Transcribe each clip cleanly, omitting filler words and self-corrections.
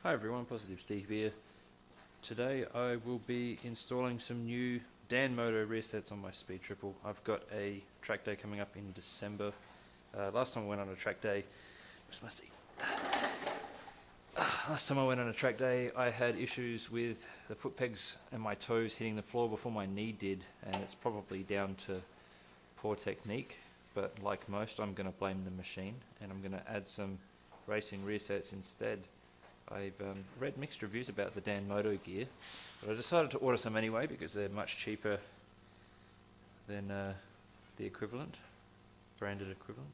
Hi everyone, Positive Steve here. Today I will be installing some new DanMoto rearsets on my Speed Triple. I've got a track day coming up in December. Last time I went on a track day, where's my seat? Last time I went on a track day I had issues with the foot pegs and my toes hitting the floor before my knee did, and it's probably down to poor technique, but like most I'm going to blame the machine and I'm going to add some racing rearsets instead. I've read mixed reviews about the DanMoto gear, but I decided to order some anyway because they're much cheaper than the equivalent, branded equivalent.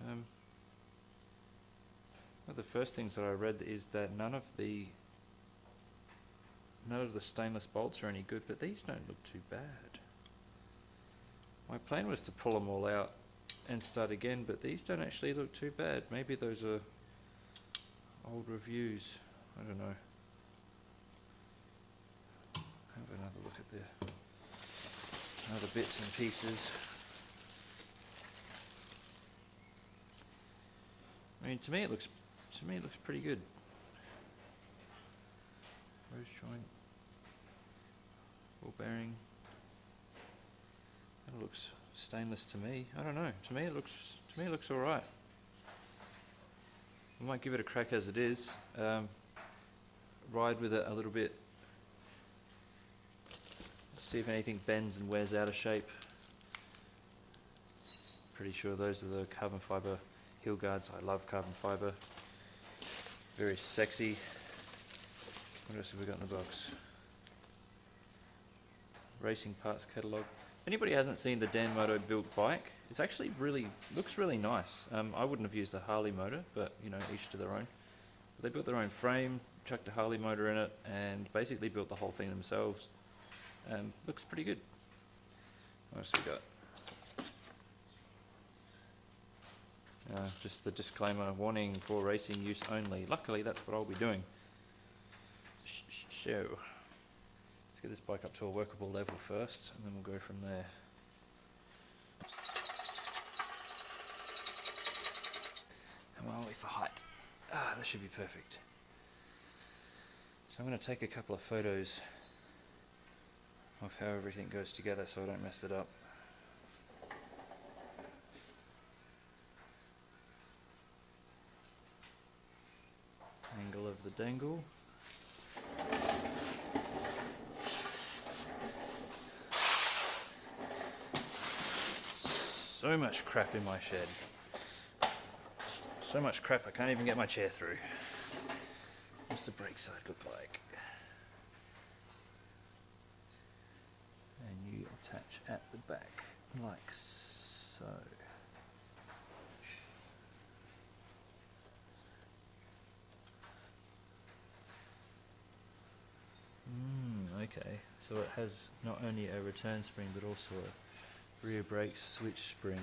One of the first things that I read is that none of the stainless bolts are any good, but these don't look too bad. My plan was to pull them all out and start again, but these don't actually look too bad. Maybe those are old reviews, I don't know. Have another look at the other bits and pieces. I mean, to me it looks pretty good. Rose joint, ball bearing. That looks stainless to me. I don't know. To me it looks all right. I might give it a crack as it is, ride with it a little bit, see if anything bends and wears out of shape. Pretty sure those are the carbon fibre heel guards. I love carbon fibre. Very sexy. What else have we got in the box? Racing parts catalogue. If anybody hasn't seen the DanMoto built bike, it's actually looks really nice. I wouldn't have used a Harley motor, but you know, each to their own. But they built their own frame, chucked a Harley motor in it, and basically built the whole thing themselves. Looks pretty good. What else we got? Just the disclaimer, warning for racing use only. Luckily, that's what I'll be doing. So, let's get this bike up to a workable level first, and then we'll go from there. How are we for height? That should be perfect. So I'm going to take a couple of photos of how everything goes together so I don't mess it up. Angle of the dangle. So much crap in my shed. So much crap I can't even get my chair through. What's the brake side look like? And you attach at the back, like so. Okay, so it has not only a return spring but also a rear brake switch spring.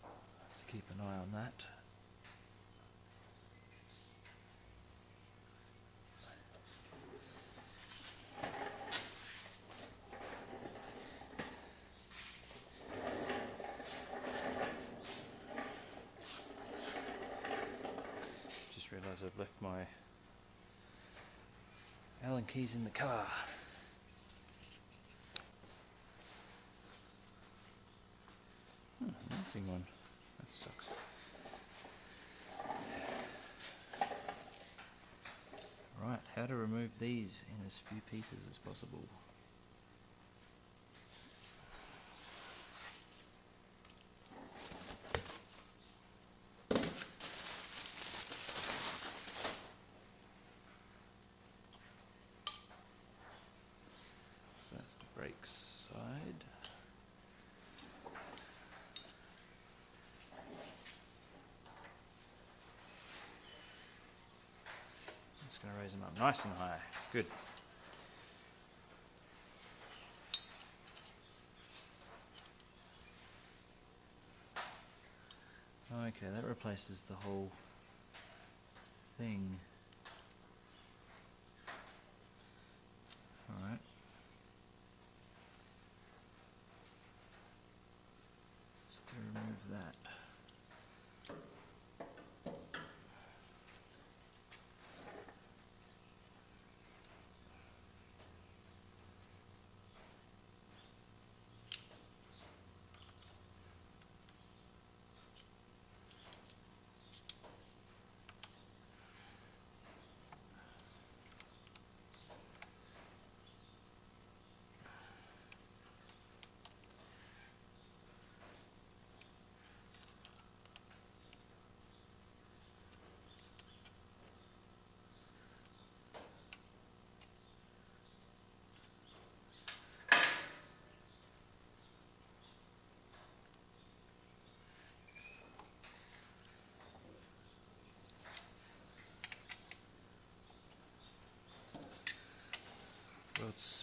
Have to keep an eye on that. Just realised I've left my Allen keys in the car. Missing one. That sucks. Right, how to remove these in as few pieces as possible. So that's the brakes side. It's going to raise them up nice and high. Good. Okay, that replaces the whole thing. Alright. So remove that.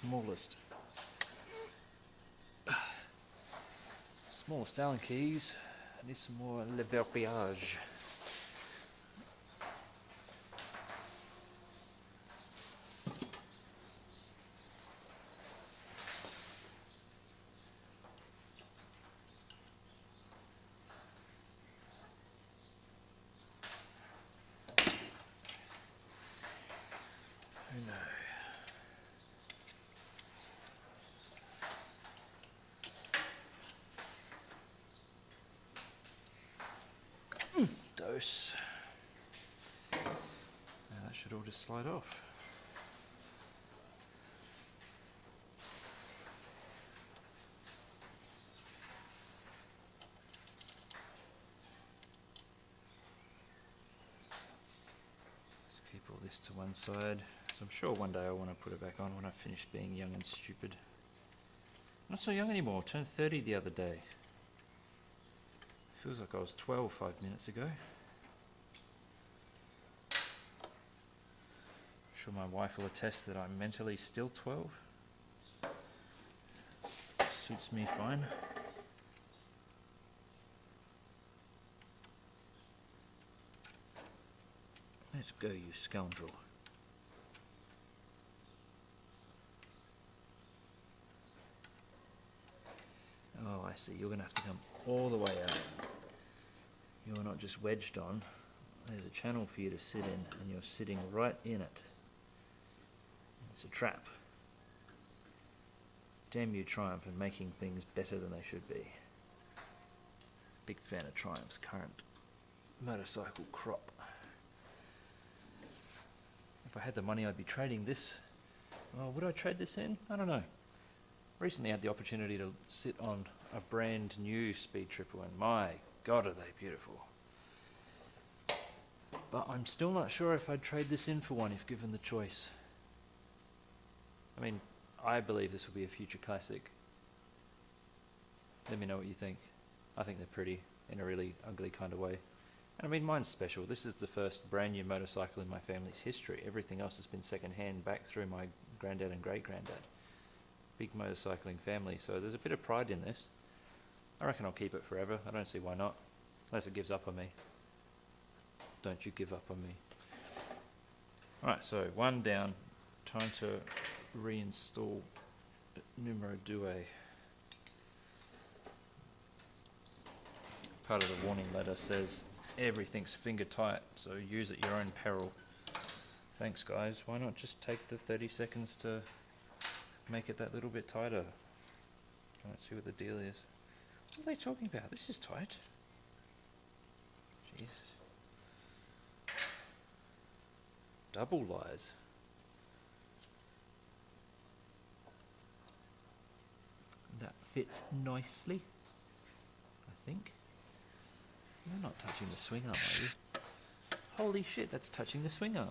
smallest Allen keys. I need some more Le Verbiage. Dose. Now that should all just slide off. Let's keep all this to one side. So I'm sure one day I want to put it back on when I finish being young and stupid. Not so young anymore. Turned 30 the other day. Feels like I was 12 5 minutes ago. I'm sure my wife will attest that I'm mentally still 12. Suits me fine. Let's go, you scoundrel. Oh, I see. You're going to have to come all the way out. You're not just wedged on. There's a channel for you to sit in, and you're sitting right in it. It's a trap. Damn you, Triumph, and making things better than they should be. Big fan of Triumph's current motorcycle crop. If I had the money, I'd be trading this. Oh, would I trade this in? I don't know. Recently had the opportunity to sit on a brand new Speed Triple, and my God, are they beautiful. But I'm still not sure if I'd trade this in for one if given the choice. I mean, I believe this will be a future classic. Let me know what you think. I think they're pretty in a really ugly kind of way. And I mean, mine's special. This is the first brand new motorcycle in my family's history. Everything else has been second-hand back through my granddad and great-granddad. Big motorcycling family, so there's a bit of pride in this. I reckon I'll keep it forever. I don't see why not. Unless it gives up on me. Don't you give up on me. Alright, so one down. Time to reinstall numero due. Part of the warning letter says everything's finger tight, so use at your own peril. Thanks guys, why not just take the 30 seconds to make it that little bit tighter? Let's see what the deal is. What are they talking about? This is tight. Jesus. Double lies. That fits nicely, I think. You're not touching the swing arm, are you? Holy shit, that's touching the swing arm.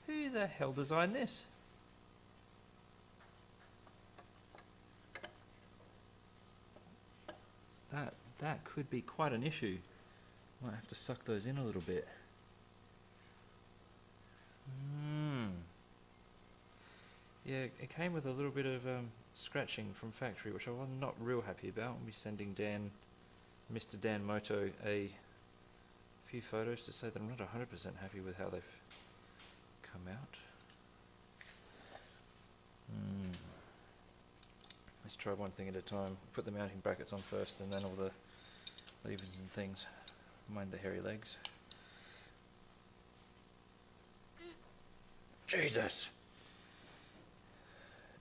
Who the hell designed this? That could be quite an issue. Might have to suck those in a little bit. Yeah, it came with a little bit of scratching from factory, which I'm not real happy about. I'll be sending Mr. DanMoto a few photos to say that I'm not 100% happy with how they've come out. Let's try one thing at a time. Put the mounting brackets on first and then all the levers and things. Mind the hairy legs. Jesus!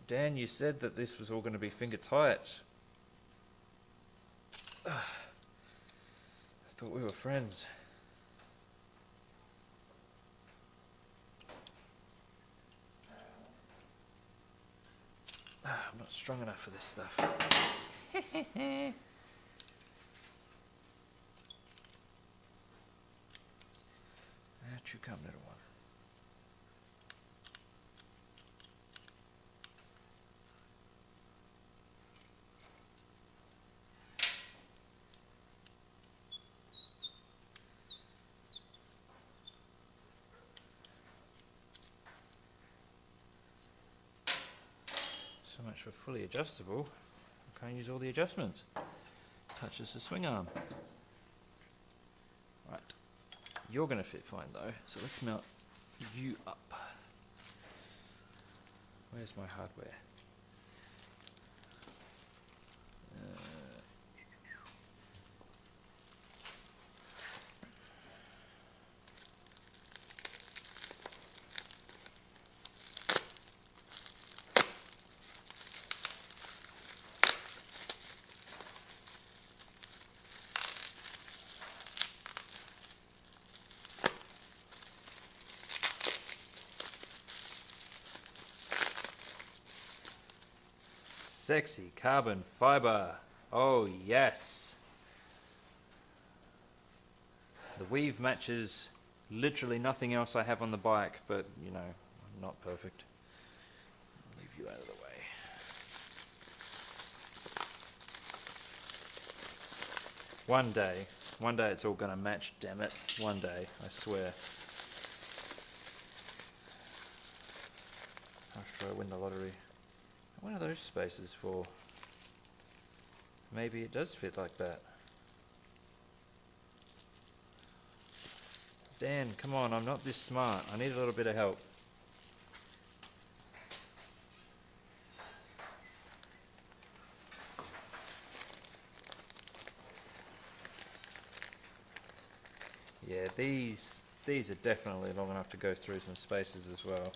Dan, you said that this was all going to be finger tight. I thought we were friends. I'm not strong enough for this stuff. Out you come, little one. So much for fully adjustable. I can't use all the adjustments. Touches the swing arm. Right. You're going to fit fine though, so let's mount you up. Where's my hardware? Sexy carbon fiber. Oh yes. The weave matches literally nothing else I have on the bike, but you know, I'm not perfect. I'll leave you out of the way. One day it's all gonna match, damn it. One day, I swear. After I win the lottery. What are those spaces for? Maybe it does fit like that. Dan, come on, I'm not this smart. I need a little bit of help. Yeah, these are definitely long enough to go through some spaces as well.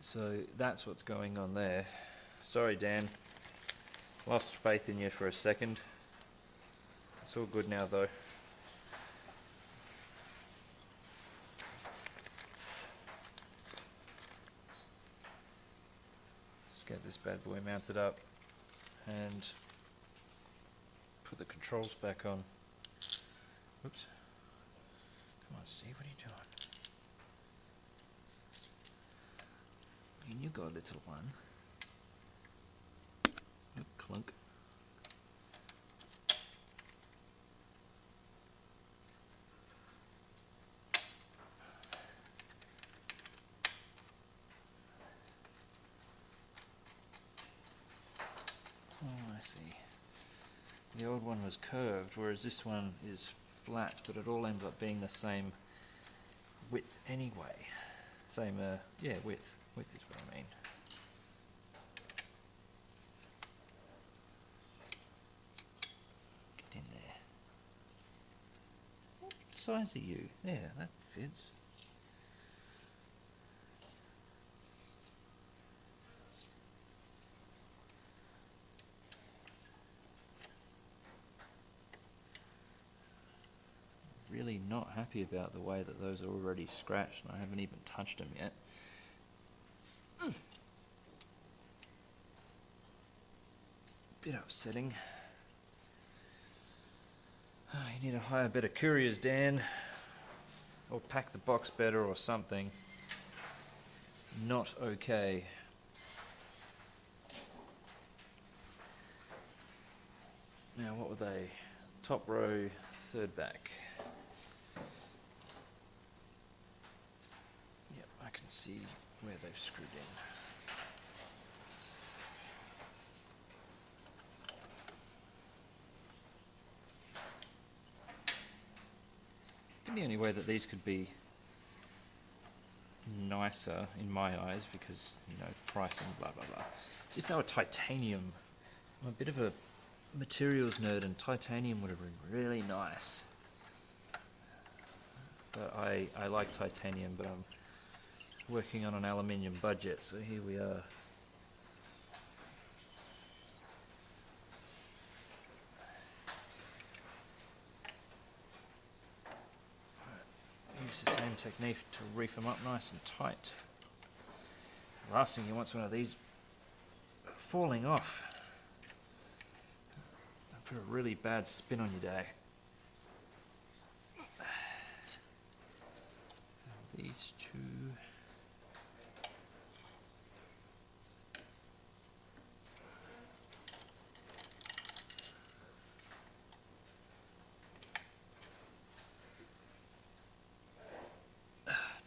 So that's what's going on there. Sorry, Dan. Lost faith in you for a second. It's all good now, though. Let's get this bad boy mounted up and put the controls back on. Oops. Come on, Steve, what are you doing? You got a little one. Clunk. Oh, I see. The old one was curved, whereas this one is flat, but it all ends up being the same width anyway. Same, yeah, width. Width is what I mean. Get in there. What size are you? There, that fits. Really not happy about the way that those are already scratched, and I haven't even touched them yet. Bit upsetting. Oh, you need to hire better couriers, Dan. Or pack the box better or something. Not okay. Now, what were they? Top row, third back. Yep, I can see where they've screwed in. The only way that these could be nicer in my eyes, because, you know, pricing, blah blah blah, is if they were titanium. I'm a bit of a materials nerd, and titanium would have been really nice. But I like titanium, but I'm working on an aluminium budget, so here we are. Use the same technique to reef them up nice and tight. Last thing you want is one of these falling off. Put a really bad spin on your day. These two.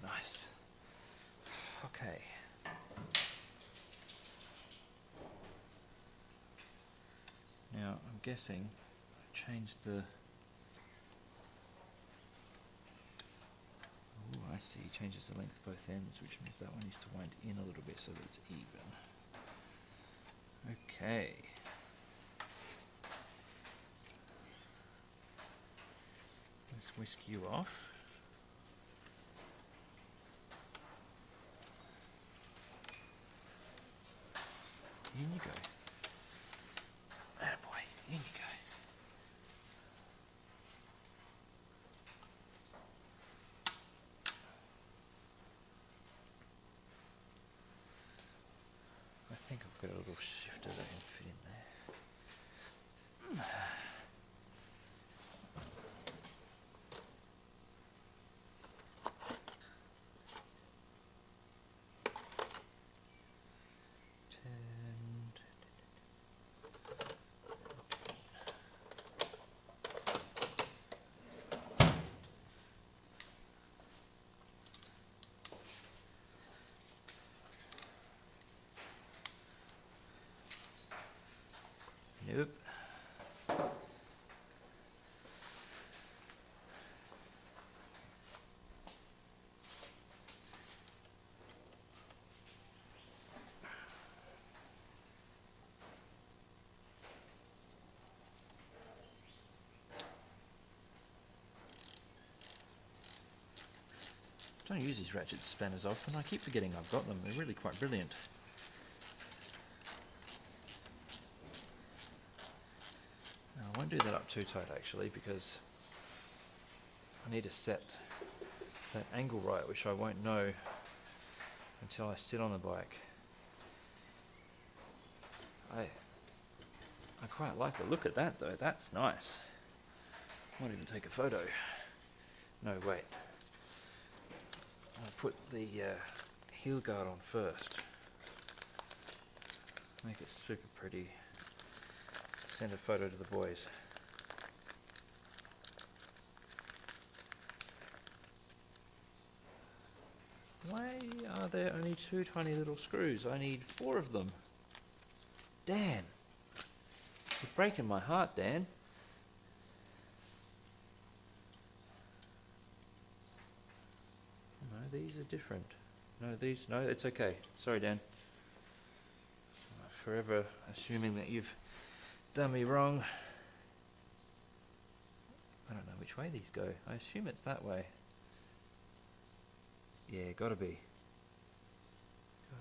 Nice. Okay. guessing I changed the... Oh, I see. Changes the length of both ends, which means that one needs to wind in a little bit so that it's even. Okay. Let's whisk you off. In you go. Attaboy, in you go. I think I've got a little shifter that can fit in there. Nope. I don't use these ratchet spanners often. I keep forgetting I've got them. They're really quite brilliant. Now, I won't do that up too tight actually, because I need to set that angle right, which I won't know until I sit on the bike. I quite like the look at that though. That's nice. Might even take a photo. No, wait. I'll put the heel guard on first. Make it super pretty. Send a photo to the boys. Why are there only 2 tiny little screws? I need 4 of them. Dan! You're breaking my heart, Dan. No, these are different. No, these... No, it's okay. Sorry, Dan. I'm forever assuming that you've done me wrong. I don't know which way these go. I assume it's that way. Yeah, gotta be.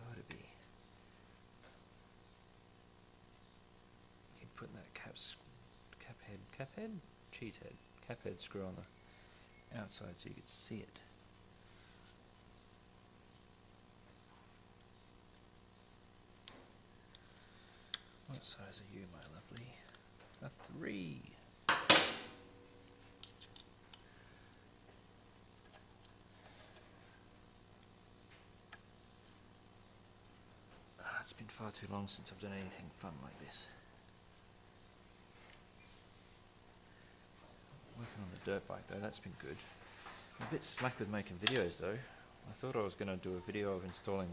Gotta be. You'd put that cap head? Cheese head. Cap head screw on the outside so you could see it. What size are you, my lovely? A 3. It's been far too long since I've done anything fun like this. Working on the dirt bike though, that's been good. I'm a bit slack with making videos though. I thought I was going to do a video of installing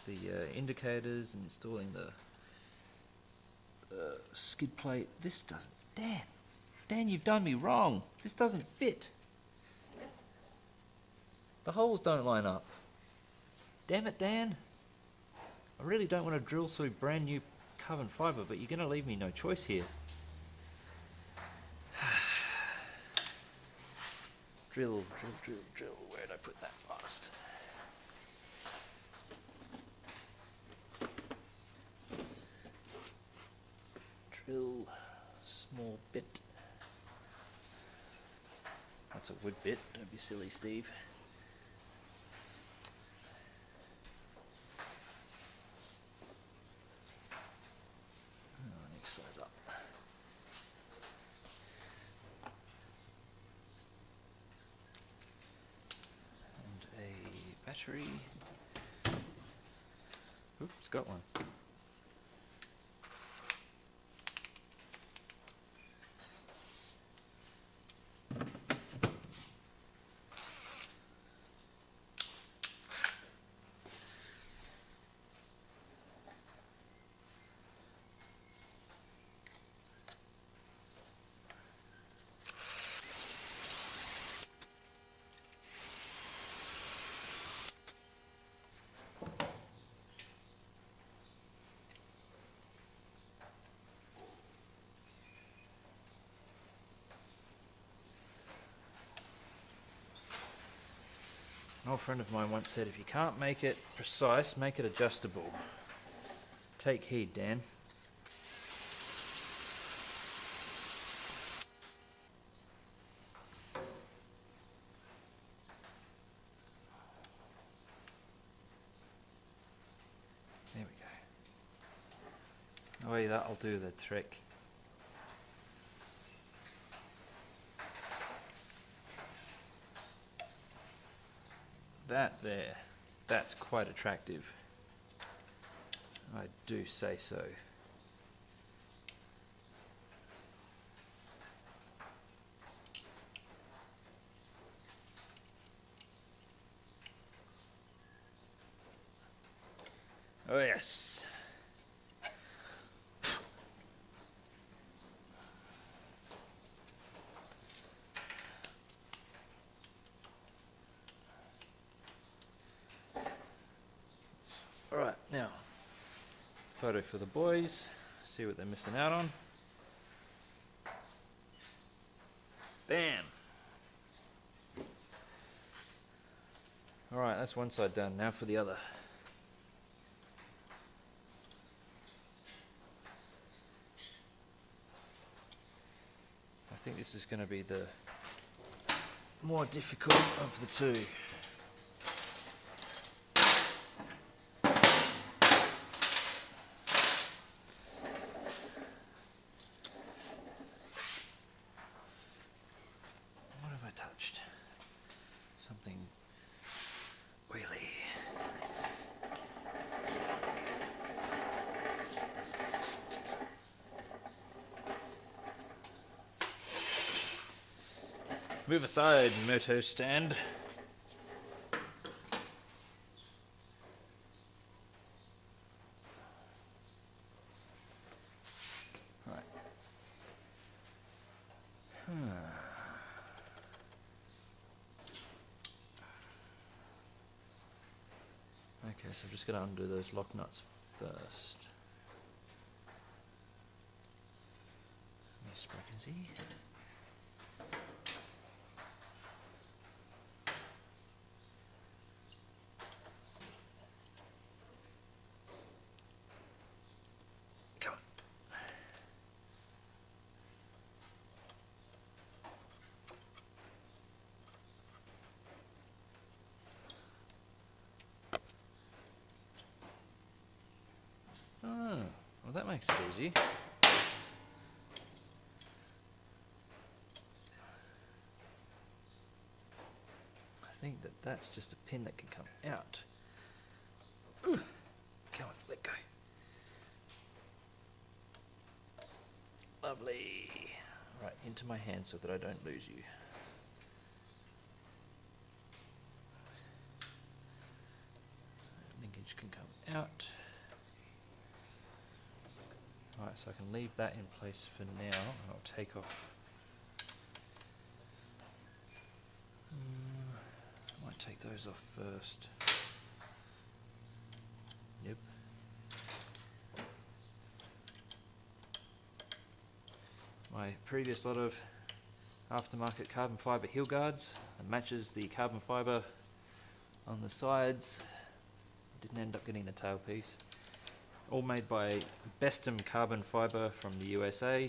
the indicators and installing the skid plate. This doesn't... Dan, you've done me wrong. This doesn't fit. The holes don't line up. Damn it, Dan. I really don't want to drill through brand new carbon fibre, but you're going to leave me no choice here. Drill. Where'd I put that last? Drill, small bit. That's a wood bit, don't be silly, Steve. Next size up. And a battery. Oops, got one. An old friend of mine once said, if you can't make it precise, make it adjustable. Take heed, Dan. There we go. Oh, yeah, that'll do the trick. That there, that's quite attractive. I do say so. Oh yes. Alright, now, photo for the boys, see what they're missing out on. Bam! Alright, that's one side done, now for the other. I think this is going to be the more difficult of the two. Touched something oily. Move aside, moto stand. Right. Okay, so I'm just going to undo those lock nuts first. Nice pregnancy. Come on. Oh, well that makes it easy. I think that that's just a pin that can come out. Ooh. Come on, let go. Lovely. Right, into my hand so that I don't lose you. Linkage can come out. Alright, so I can leave that in place for now, and I'll take off. I might take those off first. Yep. My previous lot of aftermarket carbon fibre heel guards that matches the carbon fibre on the sides. Didn't end up getting the tailpiece. All made by Bestum carbon fibre from the USA.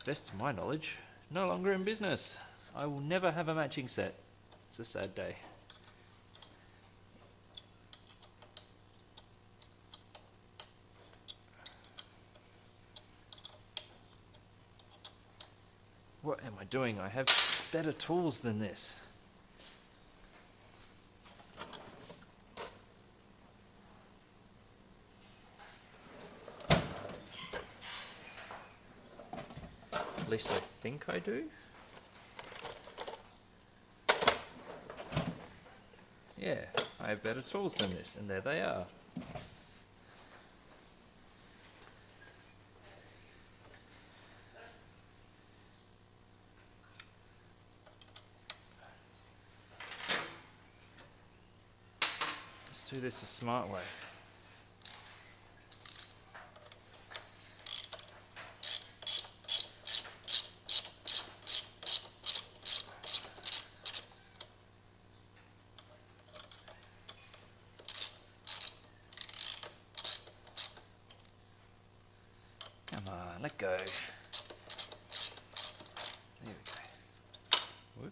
Best to my knowledge, no longer in business. I will never have a matching set. It's a sad day. What am I doing? I have better tools than this. At least I think I do. Yeah, I have better tools than this, and there they are. Let's do this the smart way. let go. There we go. Whoop.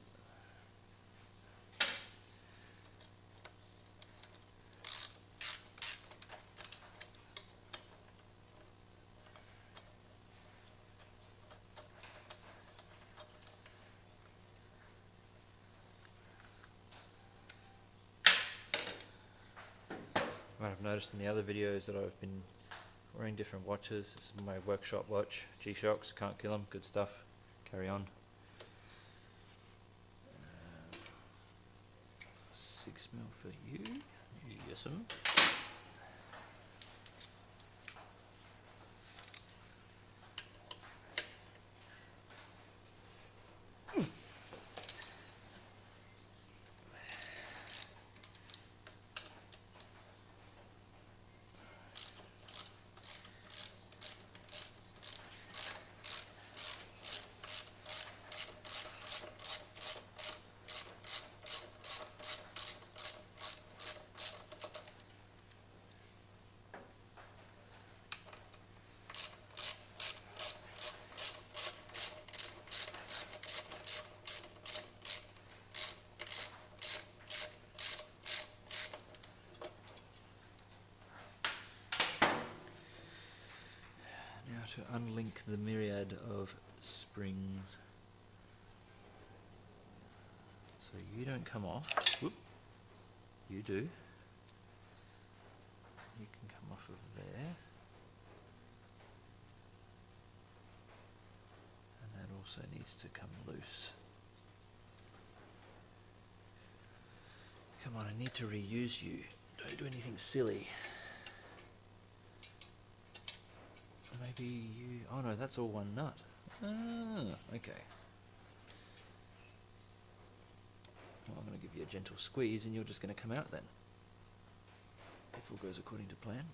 You might have noticed in the other videos that I've been wearing different watches. This is my workshop watch, G-Shocks, can't kill them, good stuff, carry on. 6mm for you, yes'm. To unlink the myriad of springs. So you don't come off. Whoop. You do. You can come off of there. And that also needs to come loose. Come on, I need to reuse you. Don't do anything silly. Maybe you... oh no, that's all one nut. Ah, okay. Well, I'm going to give you a gentle squeeze and you're just going to come out then. If all goes according to plan.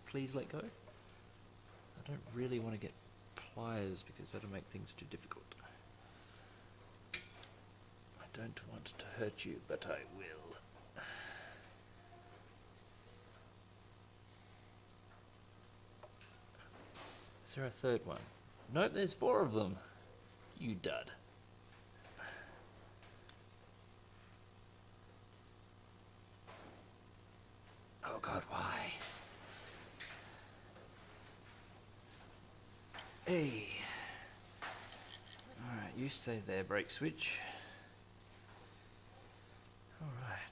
Please let go. I don't really want to get pliers because that'll make things too difficult. I don't want to hurt you, but I will. Is there a third one? Nope, there's 4 of them. You dud. Oh God, why? Hey. Alright, you stay there, brake switch. Alright.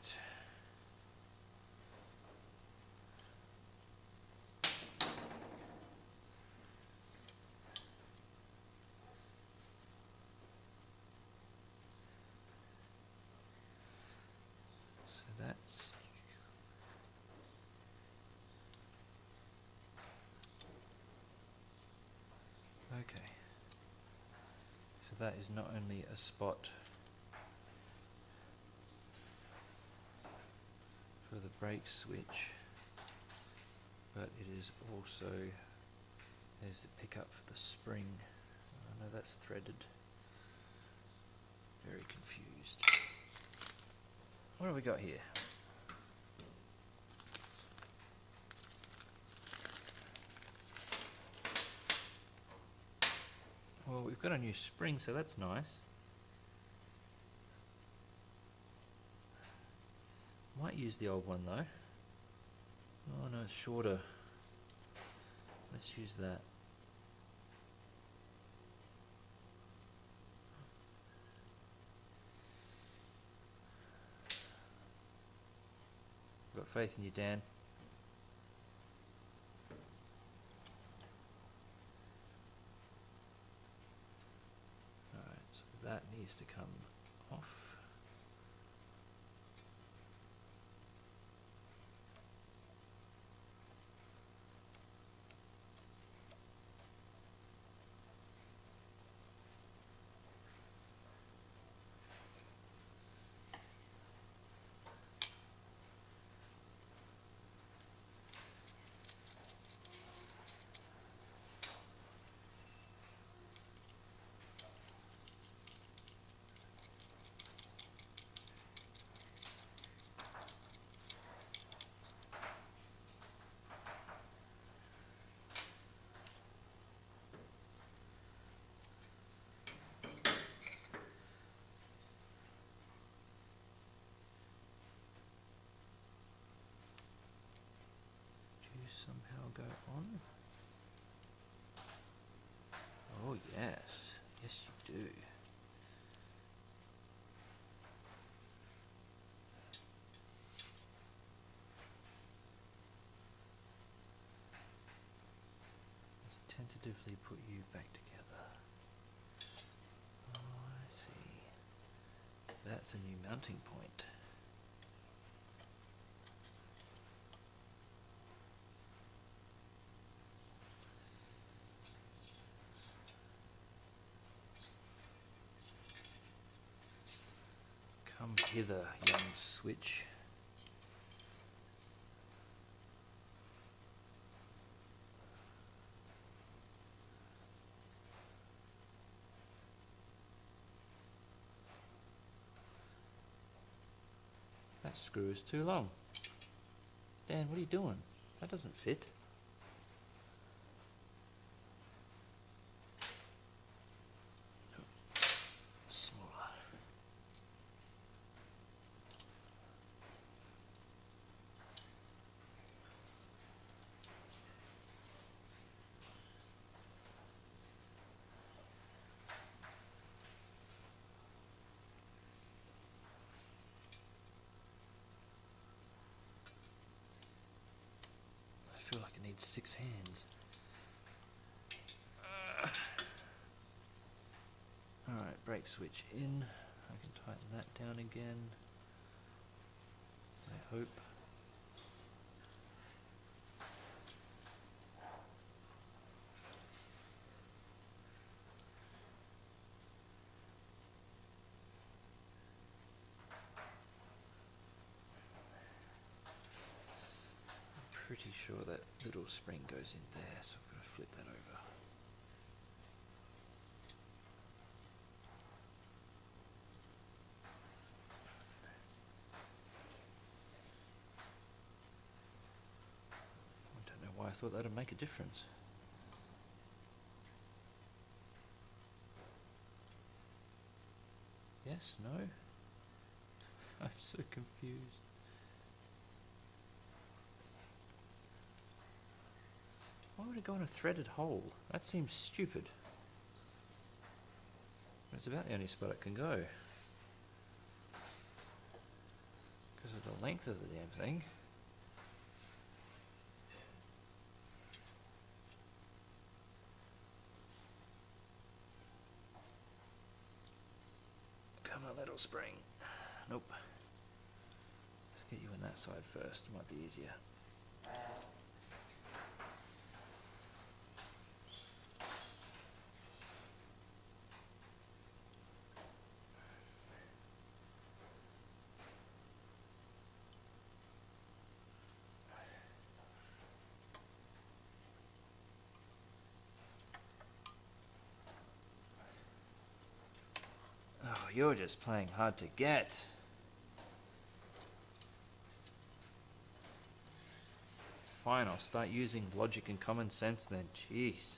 That's okay. So that is not only a spot for the brake switch, but it is also, there's the pickup for the spring. I know that's threaded. Very confused. What have we got here? Well, we've got a new spring, so that's nice. Might use the old one though. Oh no, it's shorter. Let's use that. I've got faith in you, Dan. Alright, so that needs to come off. tentatively put you back together. Oh, I see. That's a new mounting point. Come hither, young switch. That screw is too long. Dan, what are you doing? That doesn't fit. Smaller. I feel like I need 6 hands. Alright, brake switch in. I can tighten that down again. I hope. I'm pretty sure that little spring goes in there, so I'm going to flip that over. I don't know why I thought that would make a difference. Yes, no? I'm so confused. Why would it go in a threaded hole? That seems stupid. It's about the only spot it can go. Because of the length of the damn thing. Come on, little spring. Nope. Let's get you in that side first. It might be easier. Oh, you're just playing hard to get. Fine, I'll start using logic and common sense then. Jeez.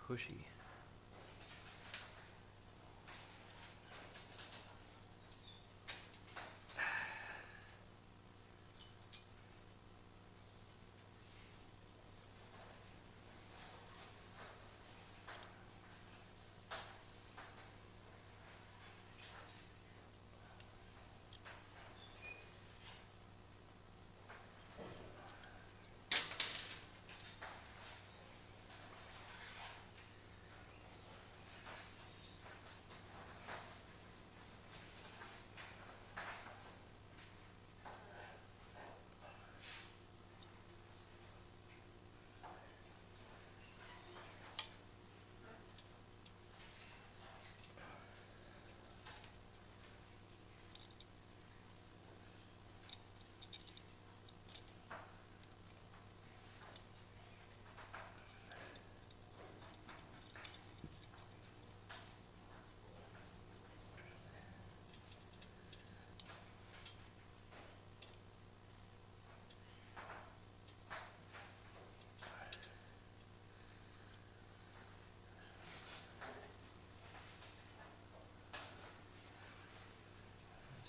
Pushy.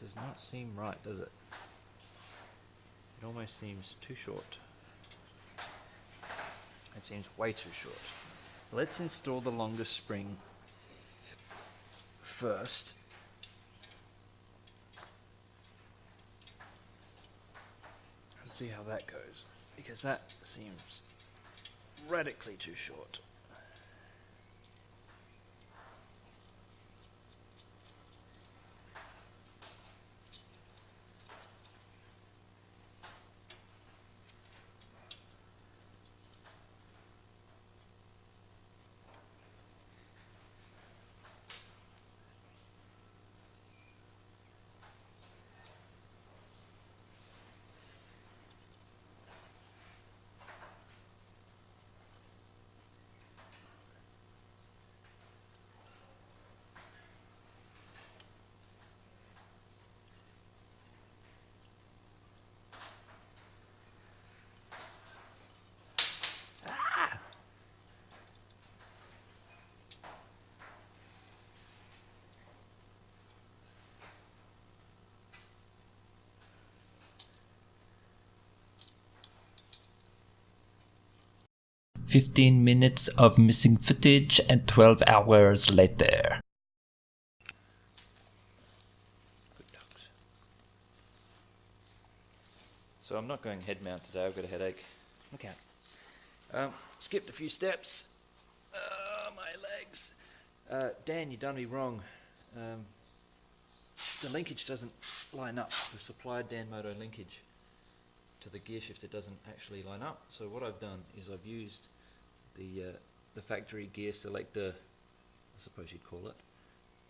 Does not seem right, does it? It almost seems too short. It seems way too short. Let's install the longer spring first. And see how that goes. because that seems radically too short. Ah! "15 minutes of missing footage and 12 hours later." Good dogs. So I'm not going head mount today, I've got a headache. Look out. Skipped a few steps. My legs. Dan, you done me wrong. The linkage doesn't line up. The supplied DanMoto linkage to the gear shifter doesn't actually line up. So what I've done is I've used the factory gear selector, I suppose you'd call it,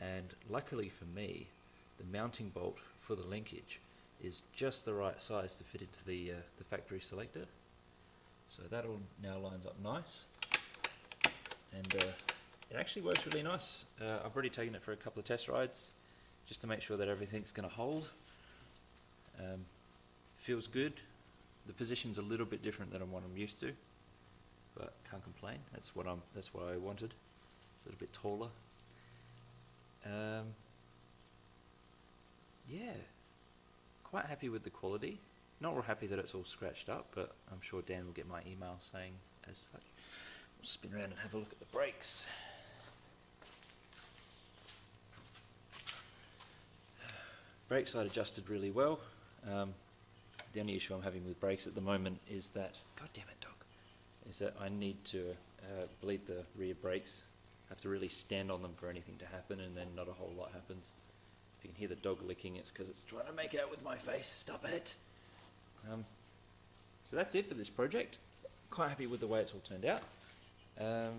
and luckily for me, the mounting bolt for the linkage is just the right size to fit into the factory selector. So that all now lines up nice, and it actually works really nice. I've already taken it for a couple of test rides just to make sure that everything's going to hold. Feels good. The position's a little bit different than what I'm used to, but can't complain. That's what I wanted. A little bit taller. Yeah, quite happy with the quality. Not real happy that it's all scratched up, but I'm sure Dan will get my email saying as such. We'll spin around and have a look at the brakes. Brake side adjusted really well. The only issue I'm having with brakes at the moment is that, god damn it, dog, is that I need to bleed the rear brakes. I have to really stand on them for anything to happen, and then not a whole lot happens. If you can hear the dog licking, it's because it's trying to make out with my face. Stop it. So that's it for this project. Quite happy with the way it's all turned out. I'll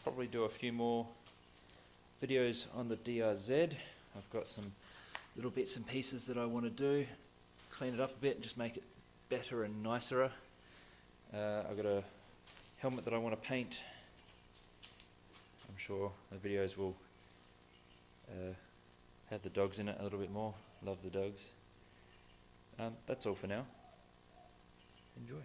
probably do a few more videos on the DRZ. I've got some little bits and pieces that I want to do, clean it up a bit and just make it better and nicer. I've got a helmet that I want to paint. I'm sure the videos will have the dogs in it a little bit more. Love the dogs. That's all for now. Enjoy.